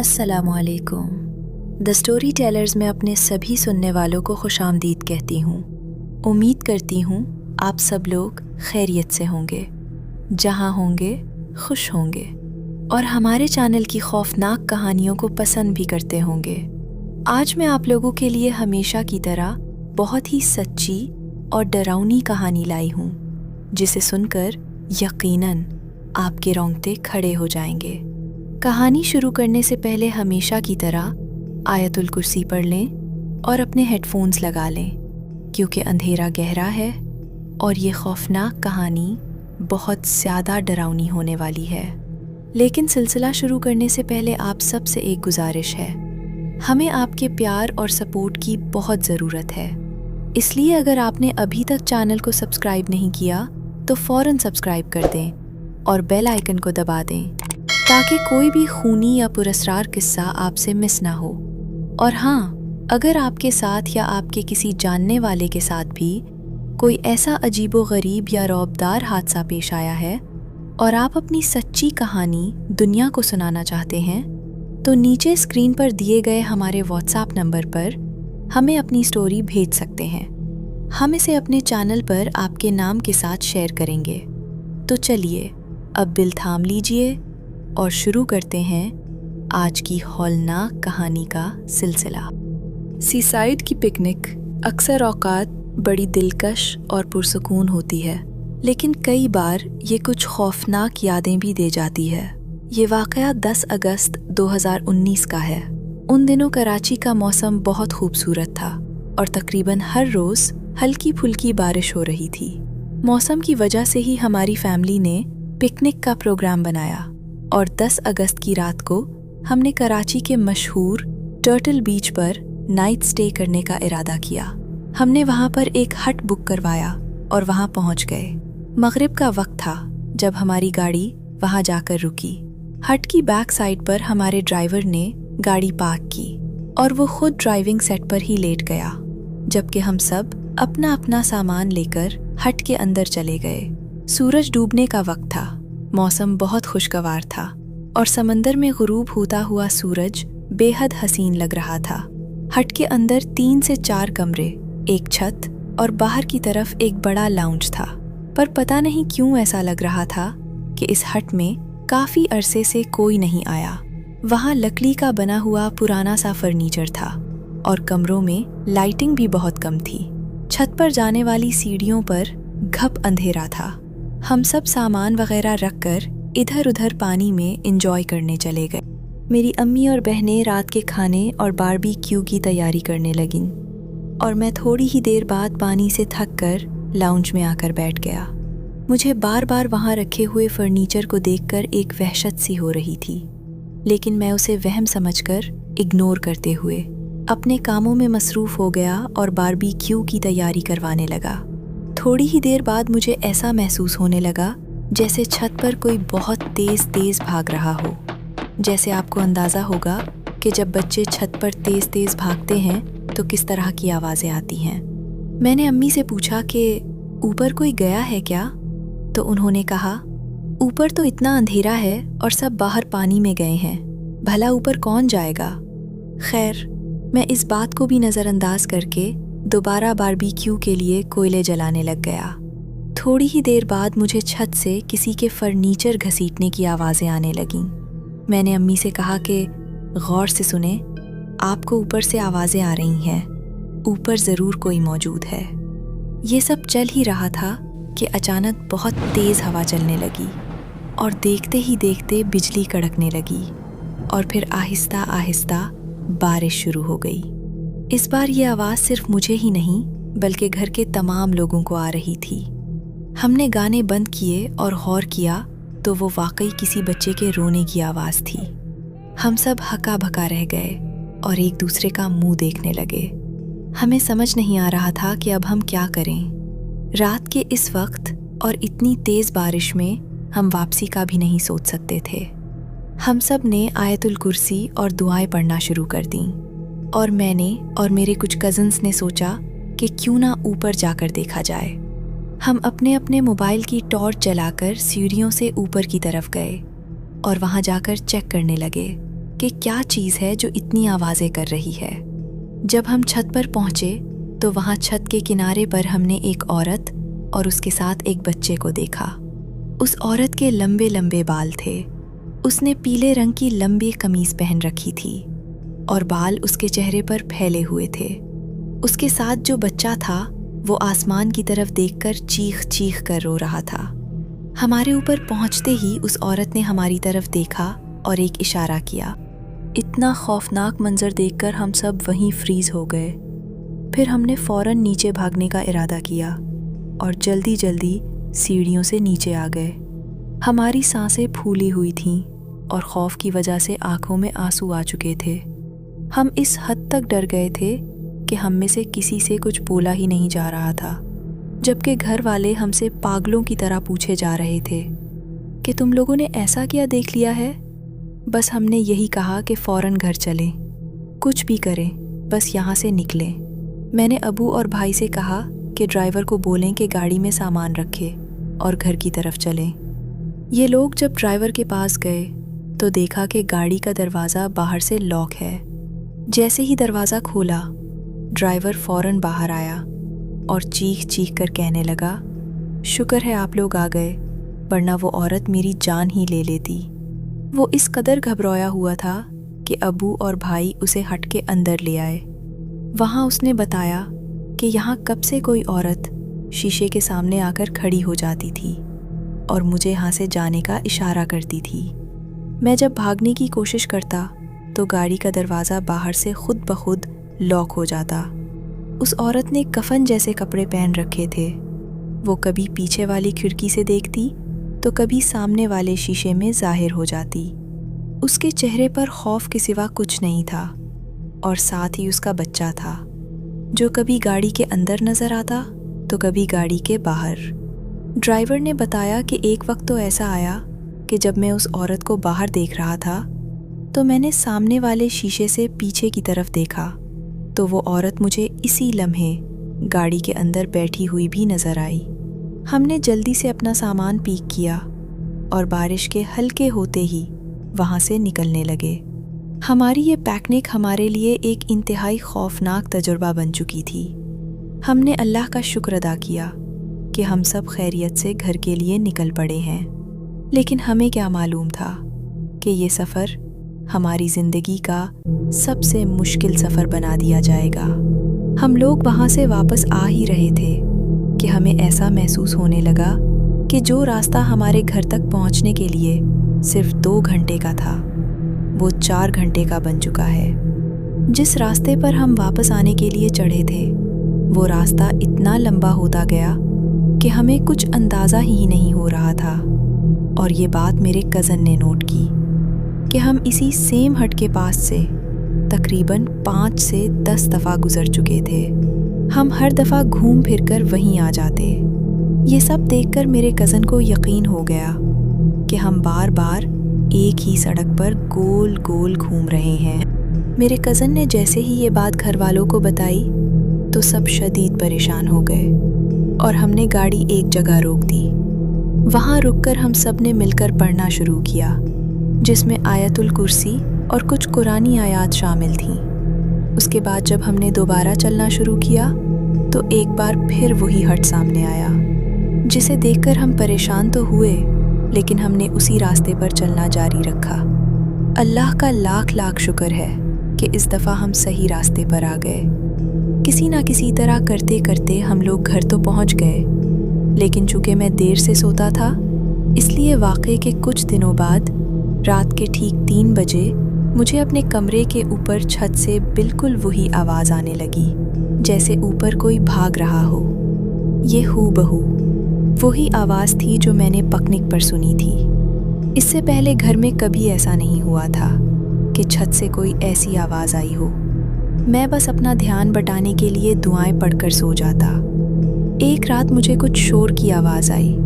अस्सलामुअलैकुम। The story tellers में अपने सभी सुनने वालों को खुशामदीद कहती हूँ। उम्मीद करती हूँ आप सब लोग खैरियत से होंगे, जहाँ होंगे खुश होंगे और हमारे चैनल की खौफनाक कहानियों को पसंद भी करते होंगे। आज मैं आप लोगों के लिए हमेशा की तरह बहुत ही सच्ची और डरावनी कहानी लाई हूँ, जिसे सुनकर यकीनन आपके रोंगटे खड़े हो जाएंगे। कहानी शुरू करने से पहले हमेशा की तरह आयतुल कुर्सी पढ़ लें और अपने हेडफोन्स लगा लें, क्योंकि अंधेरा गहरा है और ये खौफनाक कहानी बहुत ज़्यादा डरावनी होने वाली है। लेकिन सिलसिला शुरू करने से पहले आप सब से एक गुजारिश है, हमें आपके प्यार और सपोर्ट की बहुत ज़रूरत है। इसलिए अगर आपने अभी तक चैनल को सब्सक्राइब नहीं किया तो फ़ौरन सब्सक्राइब कर दें और बेल आइकन को दबा दें, ताकि कोई भी खूनी या पुरस्कार किस्सा आपसे मिस ना हो। और हाँ, अगर आपके साथ या आपके किसी जानने वाले के साथ भी कोई ऐसा अजीबो-गरीब या रौबदार हादसा पेश आया है और आप अपनी सच्ची कहानी दुनिया को सुनाना चाहते हैं, तो नीचे स्क्रीन पर दिए गए हमारे व्हाट्सएप नंबर पर हमें अपनी स्टोरी भेज सकते हैं। हम इसे अपने चैनल पर आपके नाम के साथ शेयर करेंगे। तो चलिए अब दिल थाम लीजिए और शुरू करते हैं आज की हौलनाक कहानी का सिलसिला। सीसाइड की पिकनिक अक्सर औकात बड़ी दिलकश और पुरसुकून होती है, लेकिन कई बार ये कुछ खौफनाक यादें भी दे जाती है। ये वाक़या 10 अगस्त 2019 का है। उन दिनों कराची का मौसम बहुत खूबसूरत था और तकरीबन हर रोज़ हल्की फुल्की बारिश हो रही थी। मौसम की वजह से ही हमारी फैमिली ने पिकनिक का प्रोग्राम बनाया और 10 अगस्त की रात को हमने कराची के मशहूर टर्टल बीच पर नाइट स्टे करने का इरादा किया। हमने वहाँ पर एक हट बुक करवाया और वहाँ पहुँच गए। मगरिब का वक्त था जब हमारी गाड़ी वहाँ जाकर रुकी। हट की बैक साइड पर हमारे ड्राइवर ने गाड़ी पार्क की और वो खुद ड्राइविंग सेट पर ही लेट गया, जबकि हम सब अपना अपना सामान लेकर हट के अंदर चले गए। सूरज डूबने का वक्त था, मौसम बहुत खुशगवार था और समंदर में गुरूब होता हुआ सूरज बेहद हसीन लग रहा था। हट के अंदर 3 से 4 कमरे, एक छत और बाहर की तरफ एक बड़ा लाउंज था। पर पता नहीं क्यों ऐसा लग रहा था कि इस हट में काफ़ी अरसे से कोई नहीं आया। वहाँ लकड़ी का बना हुआ पुराना सा फर्नीचर था और कमरों में लाइटिंग भी बहुत कम थी। छत पर जाने वाली सीढ़ियों पर घप अंधेरा था। हम सब सामान वगैरह रखकर इधर उधर पानी में एंजॉय करने चले गए। मेरी अम्मी और बहनें रात के खाने और बारबेक्यू की तैयारी करने लगीं और मैं थोड़ी ही देर बाद पानी से थक कर लाउंज में आकर बैठ गया। मुझे बार बार वहाँ रखे हुए फर्नीचर को देखकर एक वहशत सी हो रही थी, लेकिन मैं उसे वहम समझकर इग्नोर करते हुए अपने कामों में मसरूफ़ हो गया और बारबेक्यू की तैयारी करवाने लगा। थोड़ी ही देर बाद मुझे ऐसा महसूस होने लगा जैसे छत पर कोई बहुत तेज़ भाग रहा हो। जैसे आपको अंदाज़ा होगा कि जब बच्चे छत पर तेज़ भागते हैं तो किस तरह की आवाज़ें आती हैं। मैंने अम्मी से पूछा कि ऊपर कोई गया है क्या, तो उन्होंने कहा ऊपर तो इतना अंधेरा है और सब बाहर पानी में गए हैं, भला ऊपर कौन जाएगा। खैर, मैं इस बात को भी नज़रअंदाज करके दोबारा बारबेक्यू के लिए कोयले जलाने लग गया। थोड़ी ही देर बाद मुझे छत से किसी के फर्नीचर घसीटने की आवाज़ें आने लगीं। मैंने अम्मी से कहा कि गौर से सुने, आपको ऊपर से आवाज़ें आ रही हैं, ऊपर ज़रूर कोई मौजूद है। ये सब चल ही रहा था कि अचानक बहुत तेज़ हवा चलने लगी और देखते ही देखते बिजली कड़कने लगी और फिर आहिस्ता आहिस्ता बारिश शुरू हो गई। इस बार ये आवाज़ सिर्फ मुझे ही नहीं बल्कि घर के तमाम लोगों को आ रही थी। हमने गाने बंद किए और गौर किया तो वो वाकई किसी बच्चे के रोने की आवाज़ थी। हम सब हक्का बक्का रह गए और एक दूसरे का मुंह देखने लगे। हमें समझ नहीं आ रहा था कि अब हम क्या करें। रात के इस वक्त और इतनी तेज़ बारिश में हम वापसी का भी नहीं सोच सकते थे। हम सब ने आयतुल कुर्सी और दुआएं पढ़ना शुरू कर दी और मैंने और मेरे कुछ कज़न्स ने सोचा कि क्यों ना ऊपर जाकर देखा जाए। हम अपने अपने मोबाइल की टॉर्च जलाकर सीढ़ियों से ऊपर की तरफ गए और वहाँ जाकर चेक करने लगे کہ کیا چیز ہے جو اتنی آوازیں کر رہی ہے۔ جب ہم چھت پر پہنچے تو وہاں چھت کے کنارے پر ہم نے ایک عورت اور اس کے ساتھ ایک بچے کو دیکھا۔ اس عورت کے لمبے لمبے بال تھے۔ اس نے پیلے رنگ کی لمبی قمیص پہن رکھی تھی اور بال اس کے چہرے پر پھیلے ہوئے تھے۔ اس کے ساتھ جو بچہ تھا وہ آسمان کی طرف دیکھ کر چیخ چیخ کر رو رہا تھا۔ ہمارے اوپر پہنچتے ہی اس عورت نے ہماری طرف دیکھا اور ایک اشارہ کیا۔ اتنا خوفناک منظر دیکھ کر ہم سب وہیں فریز ہو گئے۔ پھر ہم نے فوراً نیچے بھاگنے کا ارادہ کیا اور جلدی جلدی سیڑھیوں سے نیچے آ گئے۔ ہماری سانسیں پھولی ہوئی تھیں اور خوف کی وجہ سے آنکھوں میں آنسو آ چکے تھے۔ ہم اس حد تک ڈر گئے تھے کہ ہم میں سے کسی سے کچھ بولا ہی نہیں جا رہا تھا، جبکہ گھر والے ہم سے پاگلوں کی طرح پوچھے جا رہے تھے کہ تم لوگوں نے ایسا کیا دیکھ لیا ہے؟ بس ہم نے یہی کہا کہ فوراً گھر چلیں، کچھ بھی کریں، بس یہاں سے نکلیں۔ میں نے ابو اور بھائی سے کہا کہ ڈرائیور کو بولیں کہ گاڑی میں سامان رکھے اور گھر کی طرف چلیں۔ یہ لوگ جب ڈرائیور کے پاس گئے تو دیکھا کہ گاڑی کا دروازہ باہر سے لاک ہے۔ جیسے ہی دروازہ کھولا، ڈرائیور فوراً باہر آیا اور چیخ چیخ کر کہنے لگا، شکر ہے آپ لوگ آ گئے، ورنہ وہ عورت میری جان ہی لے لیتی۔ وہ اس قدر گھبرایا ہوا تھا کہ ابو اور بھائی اسے ہٹ کے اندر لے آئے۔ وہاں اس نے بتایا کہ یہاں کب سے کوئی عورت شیشے کے سامنے آ کر کھڑی ہو جاتی تھی اور مجھے یہاں سے جانے کا اشارہ کرتی تھی۔ میں جب بھاگنے کی کوشش کرتا تو گاڑی کا دروازہ باہر سے خود بخود لاک ہو جاتا۔ اس عورت نے کفن جیسے کپڑے پہن رکھے تھے۔ وہ کبھی پیچھے والی کھڑکی سے دیکھتی تو کبھی سامنے والے شیشے میں ظاہر ہو جاتی۔ اس کے چہرے پر خوف کے سوا کچھ نہیں تھا، اور ساتھ ہی اس کا بچہ تھا جو کبھی گاڑی کے اندر نظر آتا تو کبھی گاڑی کے باہر۔ ڈرائیور نے بتایا کہ ایک وقت تو ایسا آیا کہ جب میں اس عورت کو باہر دیکھ رہا تھا تو میں نے سامنے والے شیشے سے پیچھے کی طرف دیکھا تو وہ عورت مجھے اسی لمحے گاڑی کے اندر بیٹھی ہوئی بھی نظر آئی۔ ہم نے جلدی سے اپنا سامان پیک کیا اور بارش کے ہلکے ہوتے ہی وہاں سے نکلنے لگے۔ ہماری یہ پکنک ہمارے لیے ایک انتہائی خوفناک تجربہ بن چکی تھی۔ ہم نے اللہ کا شکر ادا کیا کہ ہم سب خیریت سے گھر کے لیے نکل پڑے ہیں، لیکن ہمیں کیا معلوم تھا کہ یہ سفر ہماری زندگی کا سب سے مشکل سفر بنا دیا جائے گا۔ ہم لوگ وہاں سے واپس آ ہی رہے تھے کہ ہمیں ایسا محسوس ہونے لگا کہ جو راستہ ہمارے گھر تک پہنچنے کے لیے صرف 2 گھنٹے کا تھا وہ 4 گھنٹے کا بن چکا ہے۔ جس راستے پر ہم واپس آنے کے لیے چڑھے تھے وہ راستہ اتنا لمبا ہوتا گیا کہ ہمیں کچھ اندازہ ہی نہیں ہو رہا تھا، اور یہ بات میرے کزن نے نوٹ کی کہ ہم اسی سیم ہٹ کے پاس سے تقریباً 5 سے 10 دفعہ گزر چکے تھے۔ ہم ہر دفعہ گھوم پھر کر وہیں آ جاتے۔ یہ سب دیکھ کر میرے کزن کو یقین ہو گیا کہ ہم بار بار ایک ہی سڑک پر گول گول گھوم رہے ہیں۔ میرے کزن نے جیسے ہی یہ بات گھر والوں کو بتائی تو سب شدید پریشان ہو گئے اور ہم نے گاڑی ایک جگہ روک دی۔ وہاں رک کر ہم سب نے مل کر پڑھنا شروع کیا، جس میں آیت الکرسی اور کچھ قرآنی آیات شامل تھیں۔ اس کے بعد جب ہم نے دوبارہ چلنا شروع کیا تو ایک بار پھر وہی ہٹ سامنے آیا، جسے دیکھ کر ہم پریشان تو ہوئے لیکن ہم نے اسی راستے پر چلنا جاری رکھا۔ اللہ کا لاکھ لاکھ شکر ہے کہ اس دفعہ ہم صحیح راستے پر آ گئے۔ کسی نہ کسی طرح کرتے کرتے ہم لوگ گھر تو پہنچ گئے، لیکن چونکہ میں دیر سے سوتا تھا اس لیے واقعے کے کچھ دنوں بعد رات کے ٹھیک 3 بجے مجھے اپنے کمرے کے اوپر چھت سے بالکل وہی آواز آنے لگی جیسے اوپر کوئی بھاگ رہا ہو۔ یہ ہو بہو وہی آواز تھی جو میں نے پکنک پر سنی تھی۔ اس سے پہلے گھر میں کبھی ایسا نہیں ہوا تھا کہ چھت سے کوئی ایسی آواز آئی ہو۔ میں بس اپنا دھیان بٹانے کے لیے دعائیں پڑھ کر سو جاتا۔ ایک رات مجھے کچھ شور کی آواز آئی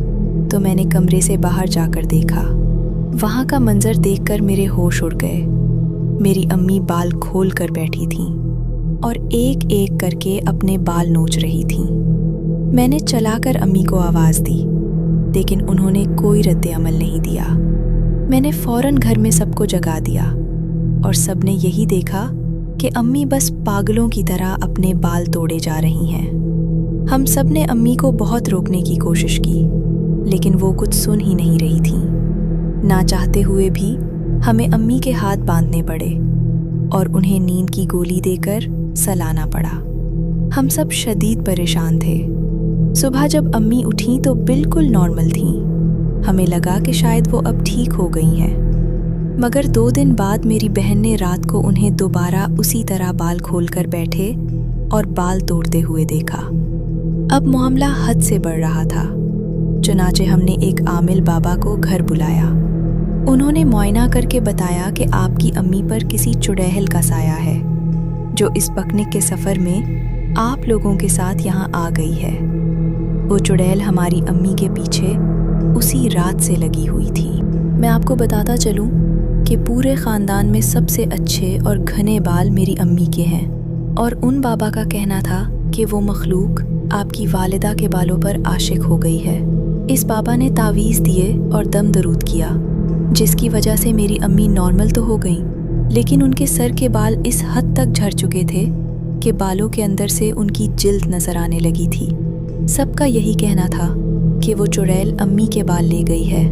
تو میں نے کمرے سے باہر جا کر دیکھا۔ وہاں کا منظر دیکھ کر میرے ہوش اڑ گئے۔ میری امی بال کھول کر بیٹھی تھیں اور ایک ایک کر کے اپنے بال نوچ رہی تھیں۔ میں نے چلا کر امی کو آواز دی لیکن انہوں نے کوئی رد عمل نہیں دیا۔ میں نے فوراً گھر میں سب کو جگا دیا और सबने यही देखा कि अम्मी बस पागलों की तरह अपने बाल तोड़े जा रही हैं। हम सब ने अम्मी को बहुत रोकने की कोशिश की, लेकिन वो कुछ सुन ही नहीं रही थीं। ना चाहते हुए भी हमें अम्मी के हाथ बांधने पड़े और उन्हें नींद की गोली देकर सलाना पड़ा। हम सब शदीद परेशान थे। सुबह जब अम्मी उठीं तो बिल्कुल नॉर्मल थीं। हमें लगा कि शायद वो अब ठीक हो गई हैं। मगर 2 दिन बाद मेरी बहन ने रात को उन्हें दोबारा उसी तरह बाल खोलकर बैठे और बाल तोड़ते हुए देखा। अब मामला हद से बढ़ रहा था। चुनाचे हमने एक आमिल बाबा को घर बुलाया। उन्होंने मुआयना करके बताया कि आपकी अम्मी पर किसी चुड़ैल का साया है, जो इस पिकनिक के सफ़र में आप लोगों के साथ यहाँ आ गई है। वो चुड़ैल हमारी अम्मी के पीछे उसी रात से लगी हुई थी। मैं आपको बताता चलूँ कि पूरे ख़ानदान में सबसे अच्छे और घने बाल मेरी अम्मी के हैं, और उन बाबा का कहना था कि वो मखलूक आपकी वालिदा के बालों पर आशिक हो गई है। इस बाबा ने तावीज़ दिए और दम दरूद किया, जिसकी वजह से मेरी अम्मी नॉर्मल तो हो गई, लेकिन उनके सर के बाल इस हद तक झड़ चुके थे कि बालों के अंदर से उनकी जिल्द नज़र आने लगी थी। सबका यही कहना था कि वो चुड़ैल अम्मी के बाल ले गई है।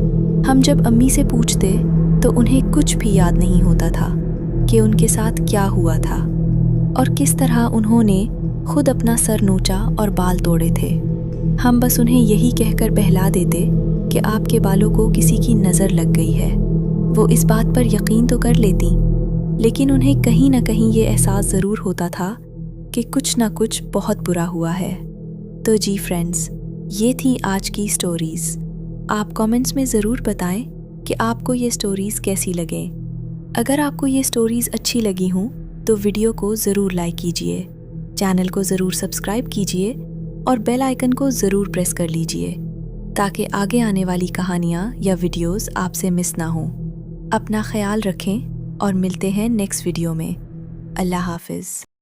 हम जब अम्मी से पूछते तो उन्हें कुछ भी याद नहीं होता था कि उनके साथ क्या हुआ था और किस तरह उन्होंने खुद अपना सर नोचा और बाल तोड़े थे। हम बस उन्हें यही कहकर बहला देते कि आपके बालों को किसी की नज़र लग गई है। वो इस बात पर यकीन तो कर लेती, लेकिन उन्हें कहीं ना कहीं ये एहसास ज़रूर होता था कि कुछ ना कुछ बहुत बुरा हुआ है। तो जी फ्रेंड्स, ये थी आज की स्टोरीज़। आप कमेंट्स में ज़रूर बताएं कि आपको ये स्टोरीज़ कैसी लगे। अगर आपको ये स्टोरीज़ अच्छी लगी हों तो वीडियो को ज़रूर लाइक कीजिए, चैनल को ज़रूर सब्सक्राइब कीजिए और बेल आइकन को ज़रूर प्रेस कर लीजिए, ताकि आगे आने वाली कहानियाँ या वीडियोस आपसे मिस ना हों। अपना ख्याल रखें और मिलते हैं नेक्स्ट वीडियो में। अल्लाह हाफ़िज़।